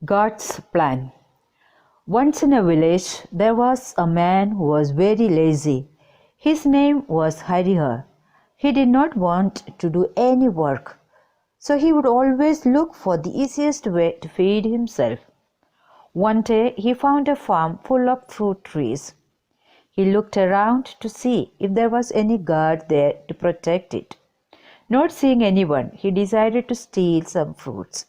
God's plan. Once in a village, there was a man who was very lazy. His name was Harihar. He did not want to do any work, so he would always look for the easiest way to feed himself. One day, he found a farm full of fruit trees. He looked around to see if there was any guard there to protect it. Not seeing anyone, he decided to steal some fruits.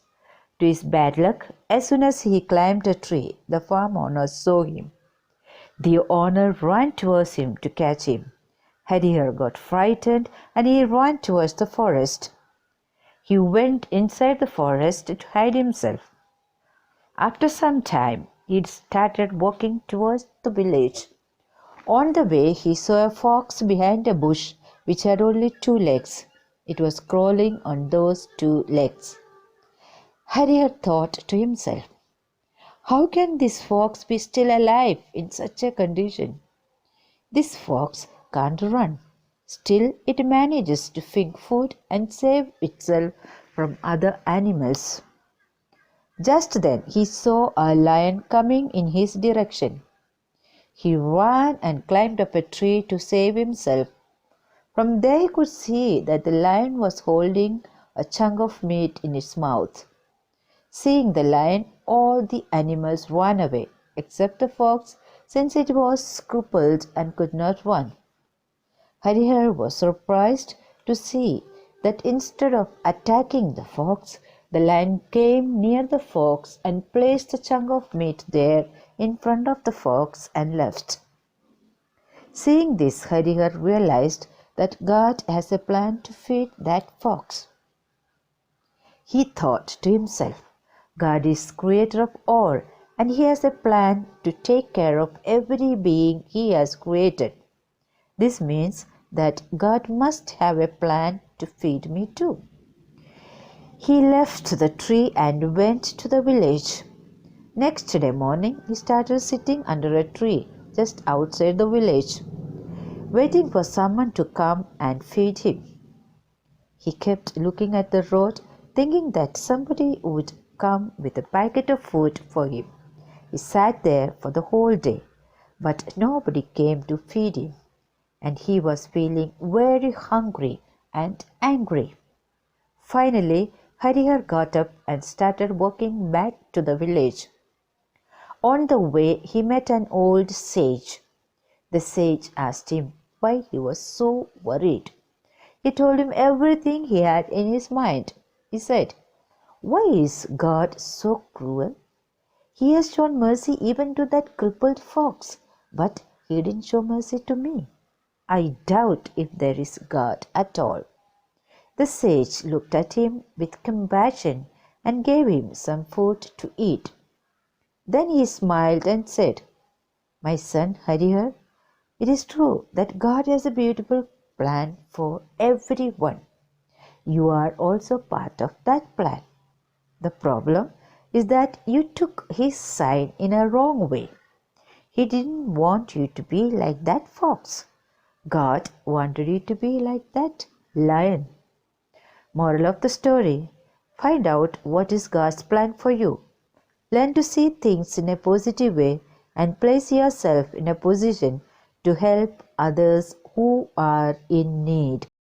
To his bad luck, as soon as he climbed a tree, the farm owner saw him. The owner ran towards him to catch him. Harihar got frightened and he ran towards the forest. He went inside the forest to hide himself. After some time, he started walking towards the village. On the way, he saw a fox behind a bush which had only 2 legs. It was crawling on those 2 legs. Harihar thought to himself, "How can this fox be still alive in such a condition? This fox can't run. Still, it manages to find food and save itself from other animals." Just then, he saw a lion coming in his direction. He ran and climbed up a tree to save himself. From there, he could see that the lion was holding a chunk of meat in its mouth. Seeing the lion, all the animals ran away, except the fox, since it was crippled and could not run. Harihar was surprised to see that instead of attacking the fox, the lion came near the fox and placed a chunk of meat there in front of the fox and left. Seeing this, Harihar realized that God has a plan to feed that fox. He thought to himself, God is creator of all, and he has a plan to take care of every being he has created. This means that God must have a plan to feed me too. He left the tree and went to the village. Next day morning, he started sitting under a tree just outside the village, waiting for someone to come and feed him. He kept looking at the road, thinking that somebody would come with a packet of food for him. He sat there for the whole day, but nobody came to feed him, and he was feeling very hungry and angry. Finally, Harihar got up and started walking back to the village. On the way, he met an old sage. The sage asked him why he was so worried. He told him everything he had in his mind. He said, "Why is God so cruel? He has shown mercy even to that crippled fox, but he didn't show mercy to me. I doubt if there is God at all." The sage looked at him with compassion and gave him some food to eat. Then he smiled and said, "My son Harihar, it is true that God has a beautiful plan for everyone. You are also part of that plan. The problem is that you took his side in a wrong way. He didn't want you to be like that fox. God wanted you to be like that lion." Moral of the story: find out what is God's plan for you. Learn to see things in a positive way and place yourself in a position to help others who are in need.